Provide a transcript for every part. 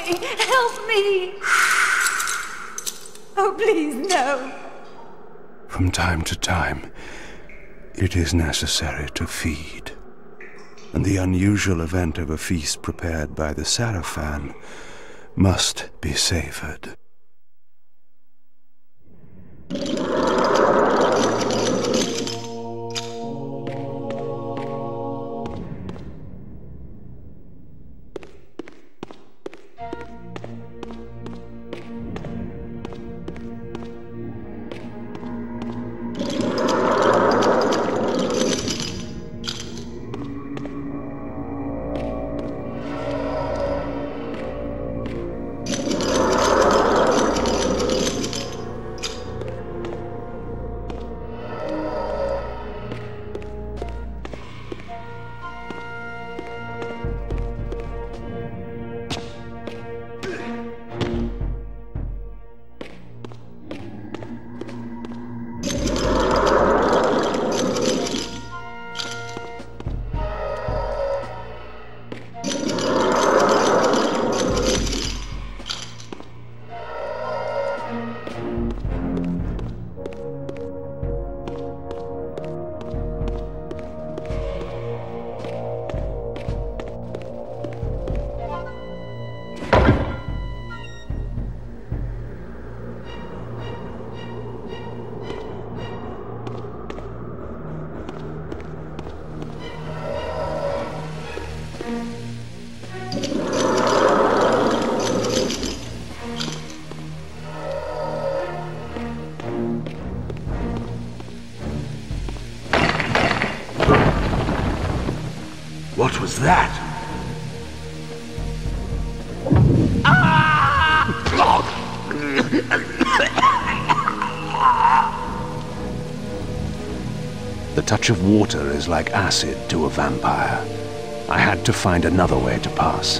me! Help me! Oh, please, no. From time to time, it is necessary to feed. And the unusual event of a feast prepared by the Sarafan must be savored. What was that? The touch of water is like acid to a vampire. I had to find another way to pass.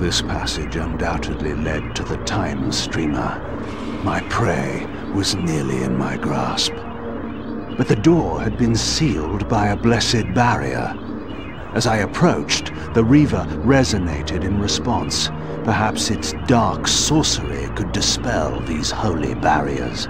This passage undoubtedly led to the time streamer. My prey was nearly in my grasp. But the door had been sealed by a blessed barrier. As I approached, the Reaver resonated in response. Perhaps its dark sorcery could dispel these holy barriers.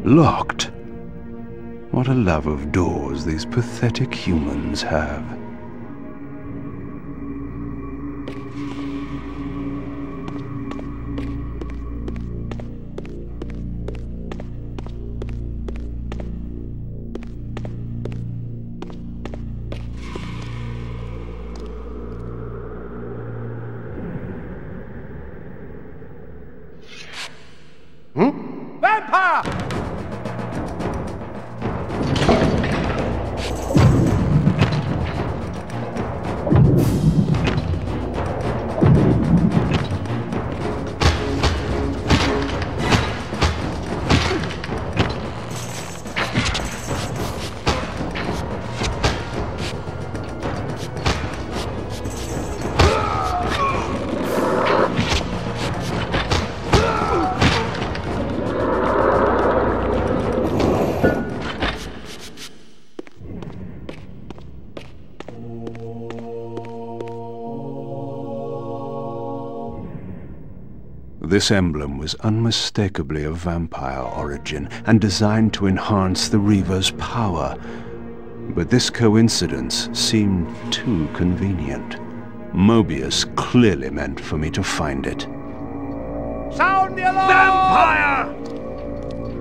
Locked. What a love of doors these pathetic humans have. Vampire! This emblem was unmistakably of vampire origin and designed to enhance the Reaver's power. But this coincidence seemed too convenient. Mobius clearly meant for me to find it. Sound the alarm! Vampire!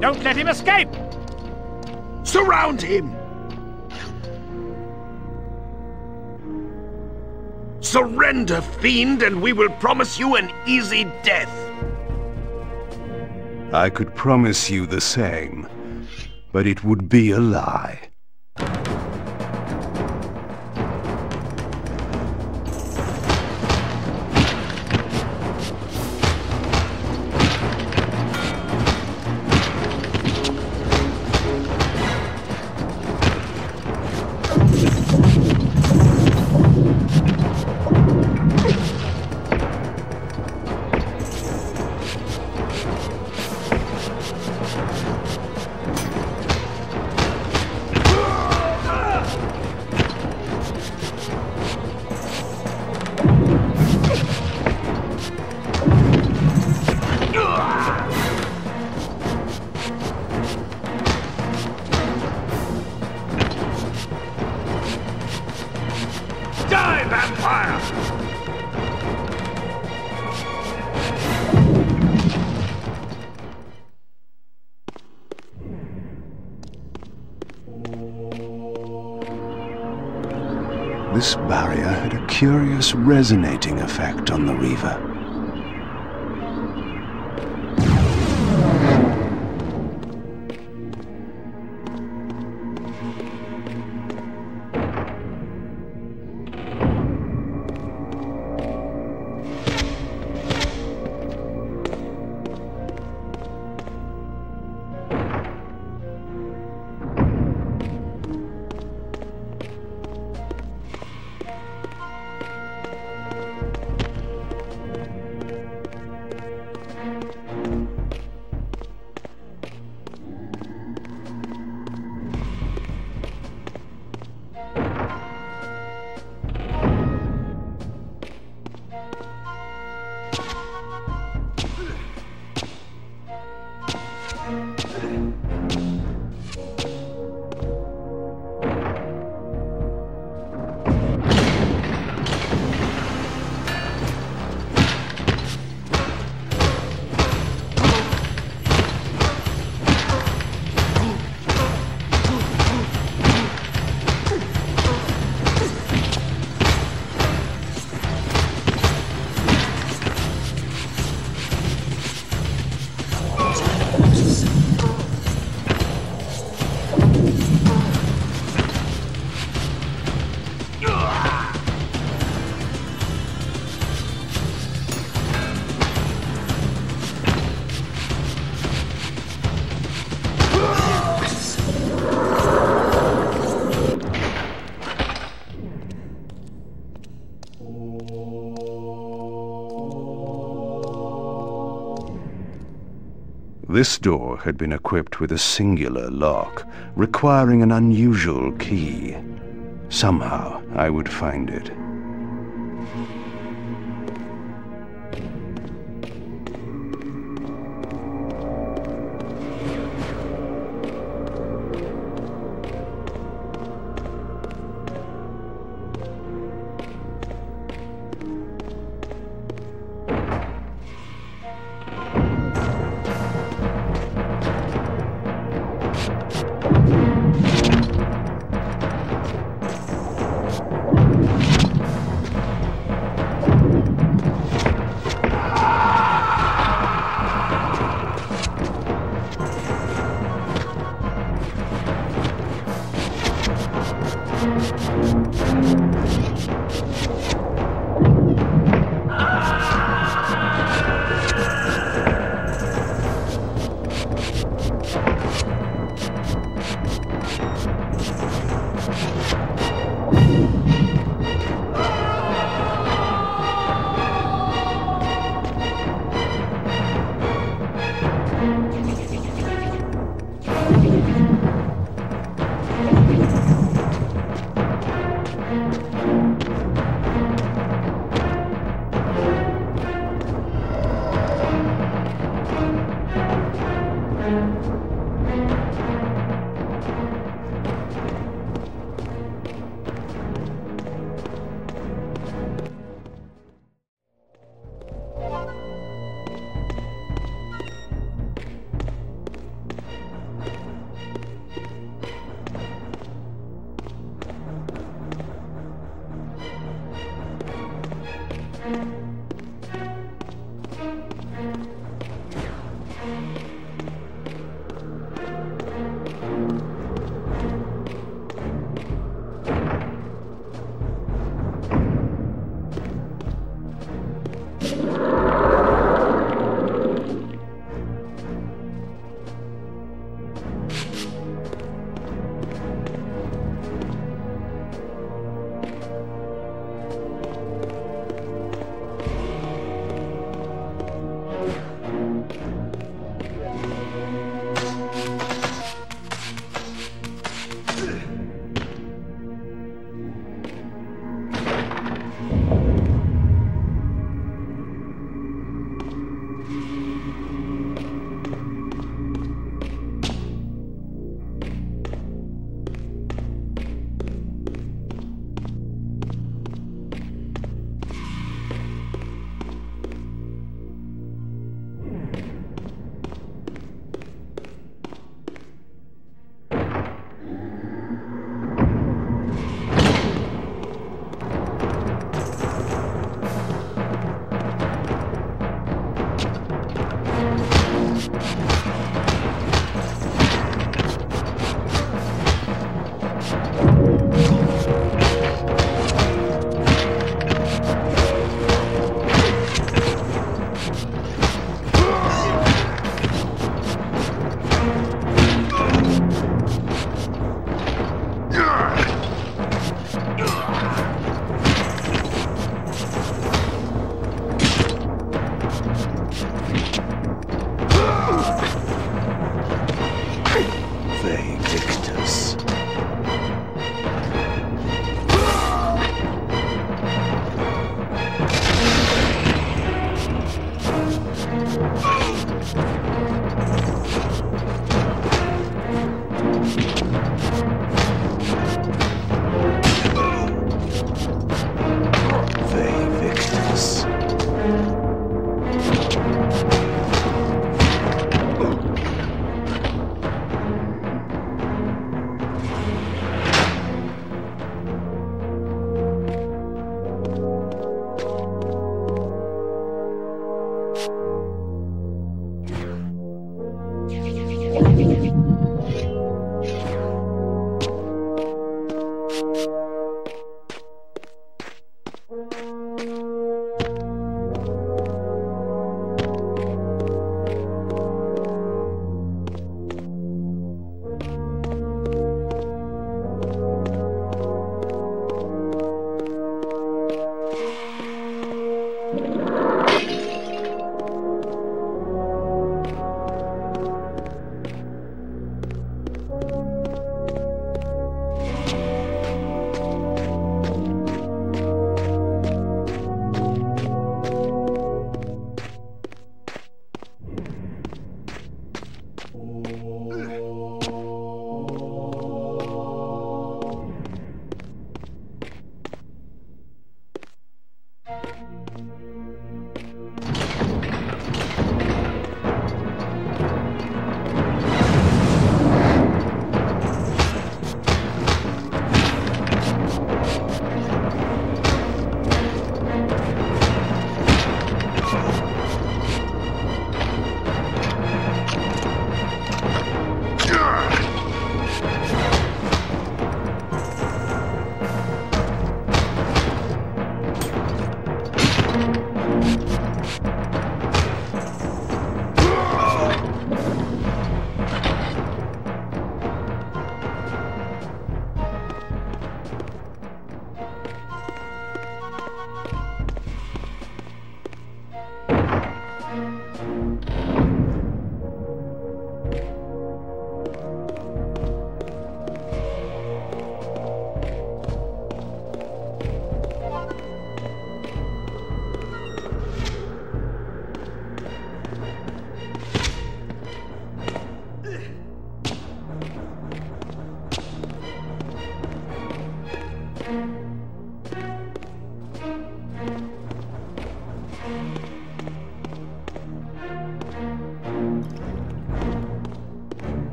Don't let him escape! Surround him! Surrender, fiend, and we will promise you an easy death. I could promise you the same, but it would be a lie. Die, vampire! This barrier had a curious resonating effect on the Reaver. This door had been equipped with a singular lock, requiring an unusual key. Somehow, I would find it.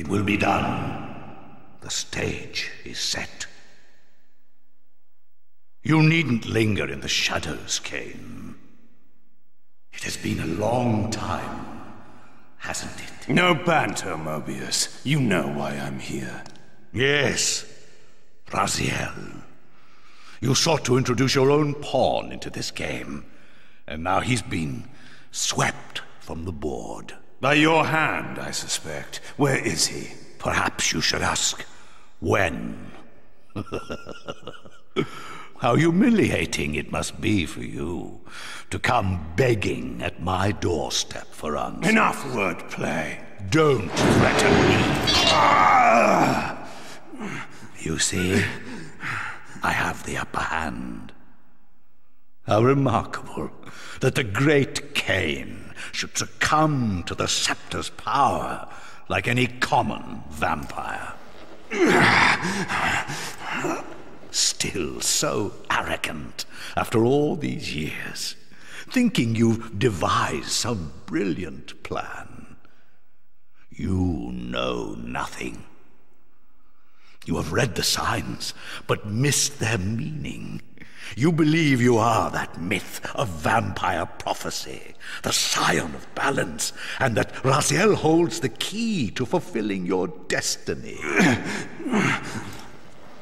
It will be done. The stage is set. You needn't linger in the shadows, Kain. It has been a long time, hasn't it? No banter, Mobius. You know why I'm here. Yes, Raziel. You sought to introduce your own pawn into this game, and now he's been swept from the board. By your hand, I suspect. Where is he? Perhaps you should ask, when? How humiliating it must be for you to come begging at my doorstep for answers. Enough wordplay. Don't threaten me. Ah! You see, I have the upper hand. How remarkable that the great Kain should succumb to the scepter's power like any common vampire. so arrogant after all these years, thinking you've devised some brilliant plan. You know nothing. You have read the signs, but missed their meaning. You believe you are that myth of vampire prophecy, the scion of balance, and that Raziel holds the key to fulfilling your destiny.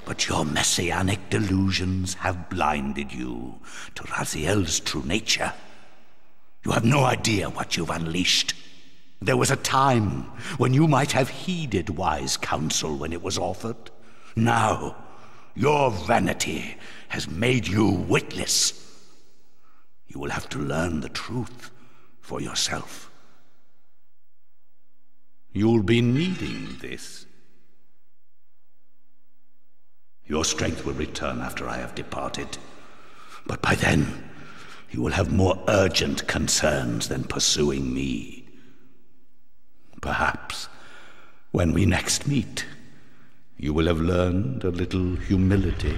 But your messianic delusions have blinded you to Raziel's true nature. You have no idea what you've unleashed. There was a time when you might have heeded wise counsel when it was offered. Now, your vanity has made you witless. You will have to learn the truth for yourself. You'll be needing this. Your strength will return after I have departed, but by then, you will have more urgent concerns than pursuing me. Perhaps, when we next meet, you will have learned a little humility.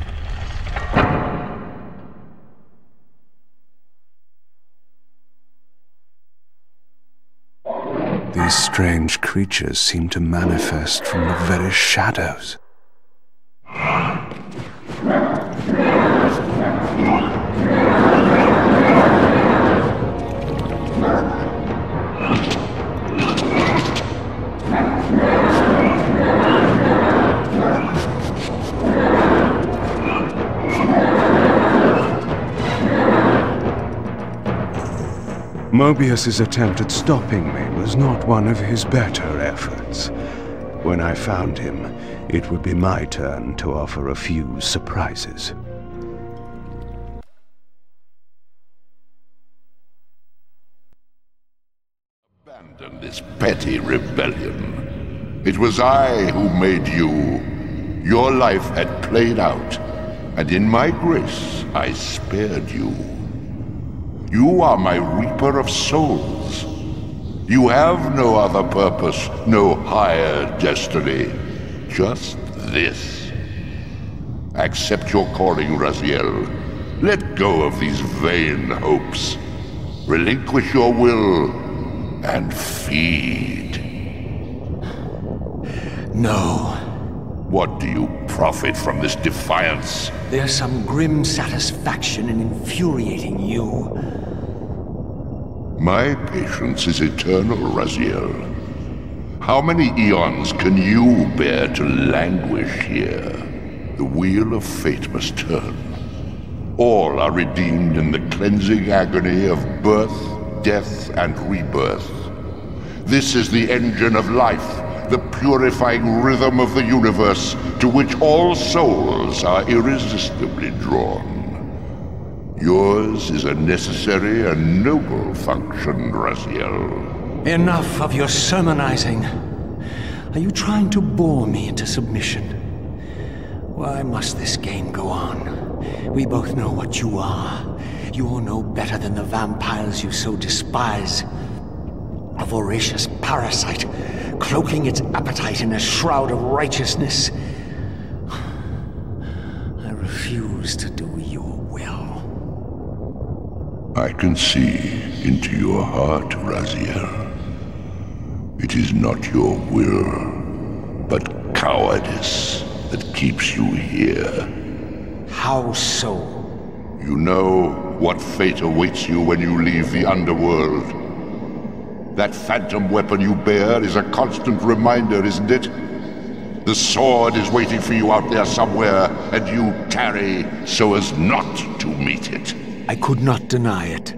These strange creatures seem to manifest from the very shadows. Mobius's attempt at stopping me was not one of his better efforts. When I found him, it would be my turn to offer a few surprises. Abandon this petty rebellion. It was I who made you. Your life had played out, and in my grace I spared you. You are my reaper of souls. You have no other purpose, no higher destiny. Just this. Accept your calling, Raziel. Let go of these vain hopes. Relinquish your will and feed. No. What do you profit from this defiance? There's some grim satisfaction in infuriating you. My patience is eternal, Raziel. How many eons can you bear to languish here? The wheel of fate must turn. All are redeemed in the cleansing agony of birth, death, and rebirth. This is the engine of life, the purifying rhythm of the universe to which all souls are irresistibly drawn. Yours is a necessary and noble function, Raziel. Enough of your sermonizing. Are you trying to bore me into submission? Why must this game go on? We both know what you are. You're no better than the vampires you so despise. A voracious parasite, cloaking its appetite in a shroud of righteousness. I refuse to do your will. I can see into your heart, Raziel. It is not your will, but cowardice that keeps you here. How so? You know what fate awaits you when you leave the underworld. That phantom weapon you bear is a constant reminder, isn't it? The sword is waiting for you out there somewhere, and you tarry so as not to meet it. I could not deny it.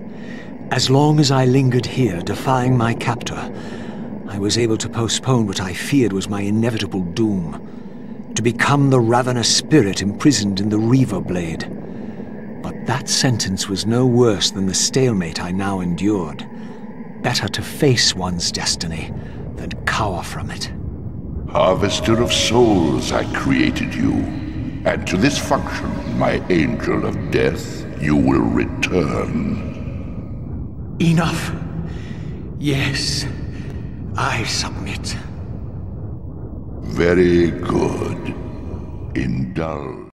As long as I lingered here, defying my captor, I was able to postpone what I feared was my inevitable doom. To become the ravenous spirit imprisoned in the Reaver Blade. But that sentence was no worse than the stalemate I now endured. Better to face one's destiny than cower from it. Harvester of souls, I created you. And to this function, my angel of death, you will return. Enough. Yes, I submit. Very good. Indulge.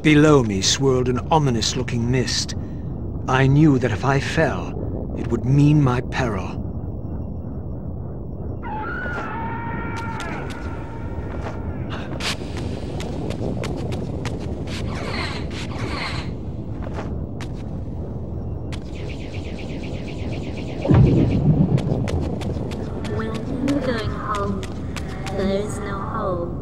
Below me swirled an ominous-looking mist. I knew that if I fell, it would mean my peril. When you're going home, there is no home.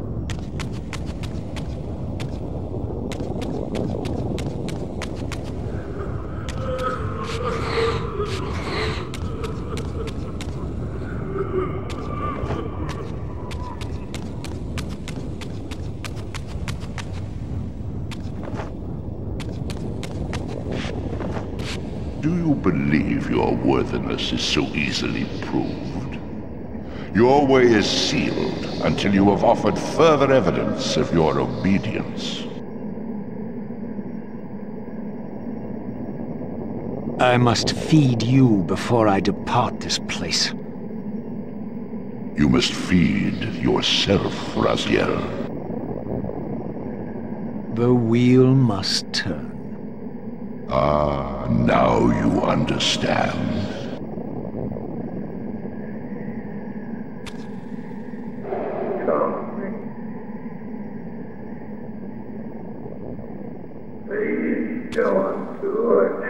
Do you believe your worthiness is so easily proved? Your way is sealed until you have offered further evidence of your obedience. I must feed you before I depart this place. You must feed yourself, Raziel. The wheel must turn. Ah, now you understand. Please don't do it.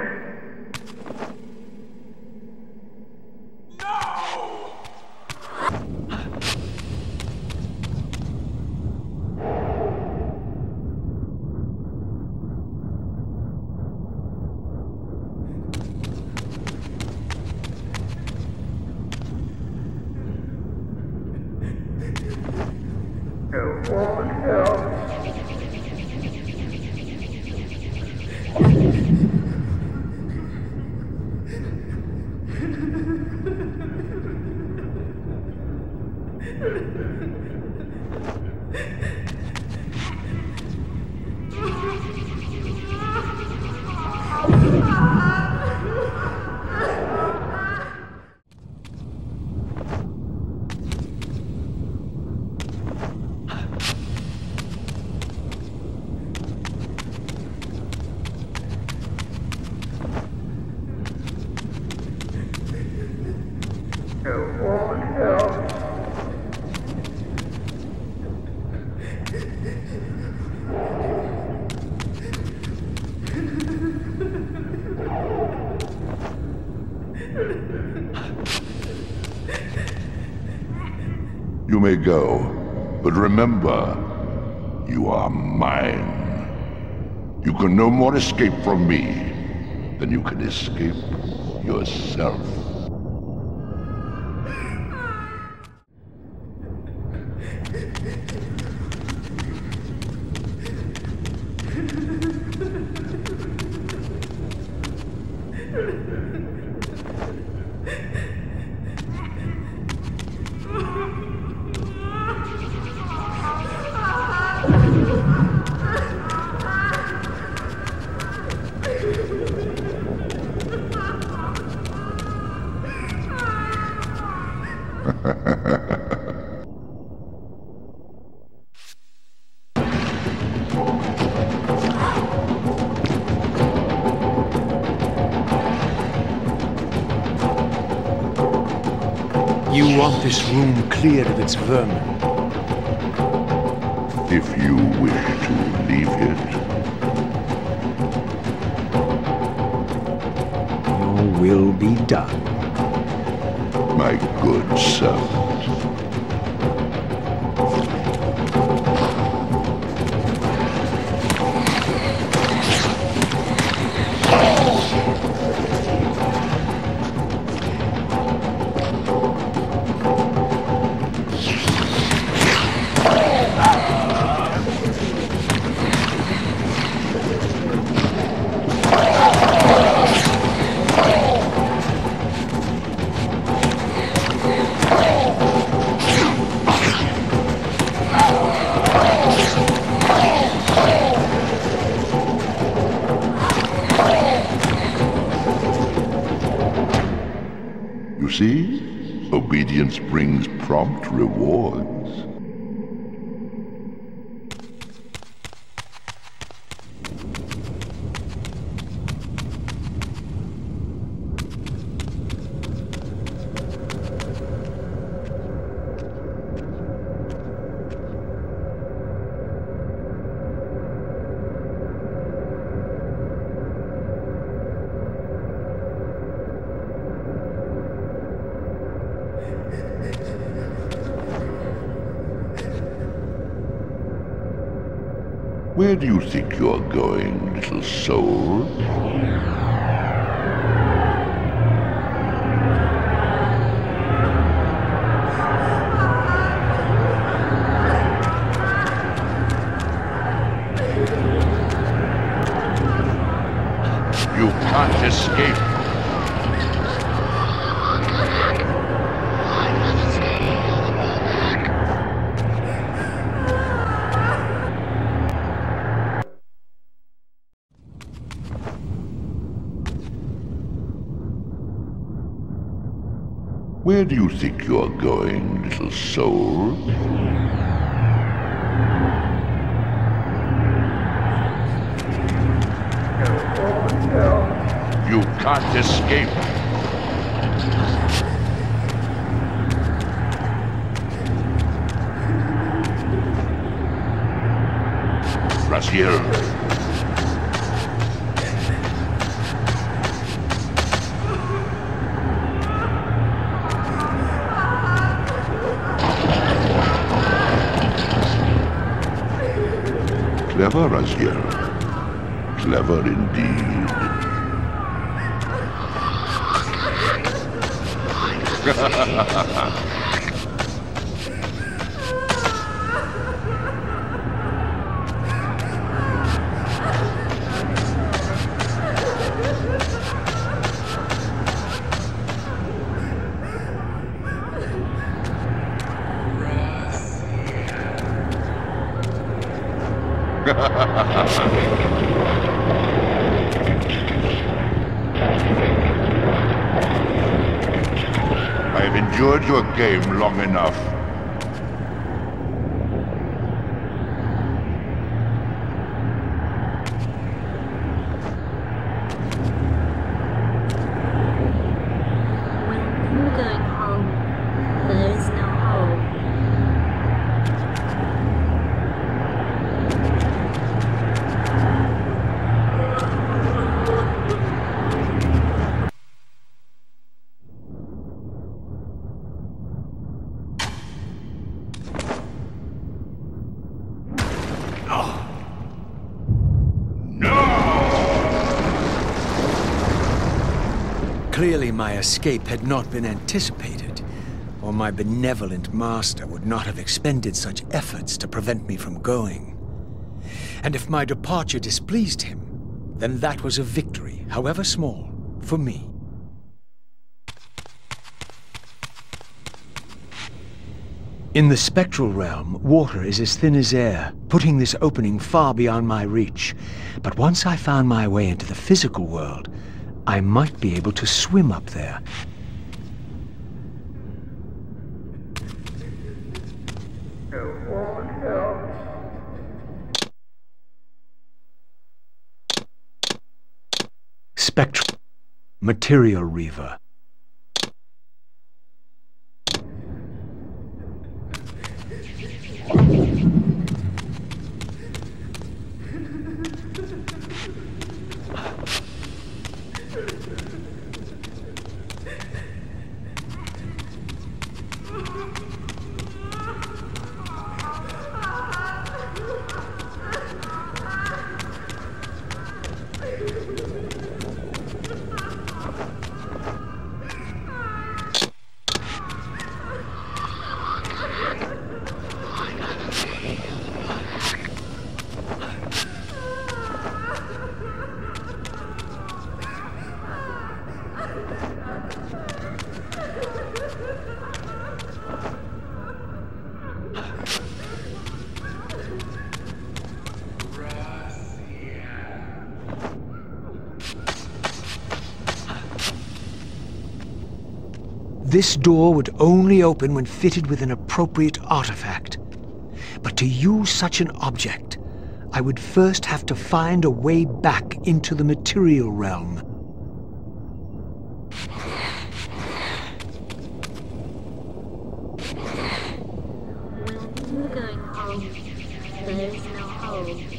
It won't help. It won't help. You may go, but remember, you are mine. You can no more escape from me than you can escape yourself. You want this room cleared of its vermin. If you wish to leave it. Your will be done. My good servant. See? Obedience brings prompt rewards. Where do you think you're going, little soul? You can't escape. Where do you think you're going, little soul? You can't escape. Raziel. Clever, Raziel. Clever indeed. I've endured your game long enough. When you're going home, there is no home. Clearly my escape had not been anticipated, or my benevolent master would not have expended such efforts to prevent me from going. And if my departure displeased him, then that was a victory, however small, for me. In the spectral realm, water is as thin as air, putting this opening far beyond my reach. But once I found my way into the physical world, I might be able to swim up there. It won't help. Spectral Material Reaver. This door would only open when fitted with an appropriate artifact. But to use such an object, I would first have to find a way back into the material realm. We're going home. There is no home.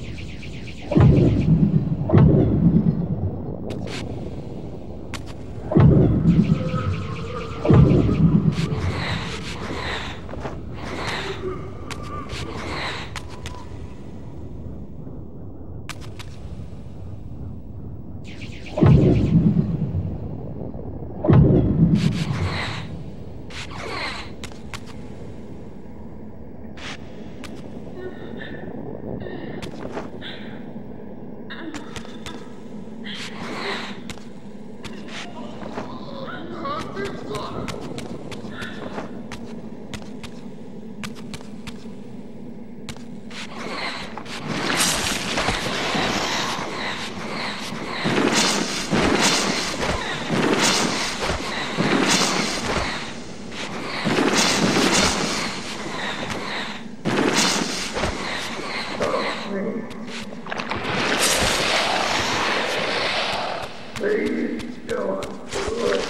Please don't do it.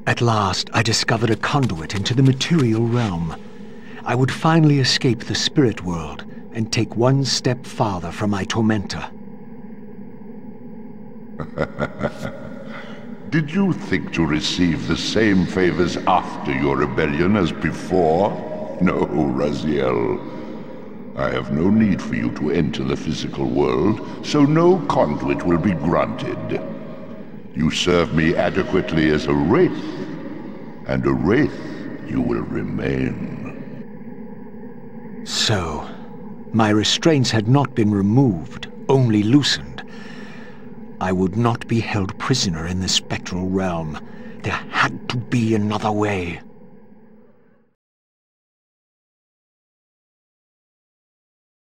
At last, I discovered a conduit into the material realm. I would finally escape the spirit world and take one step farther from my tormentor. Did you think to receive the same favors after your rebellion as before? No, Raziel. I have no need for you to enter the physical world, so no conduit will be granted. You serve me adequately as a wraith, and a wraith you will remain. So, my restraints had not been removed, only loosened. I would not be held prisoner in the spectral realm. There had to be another way.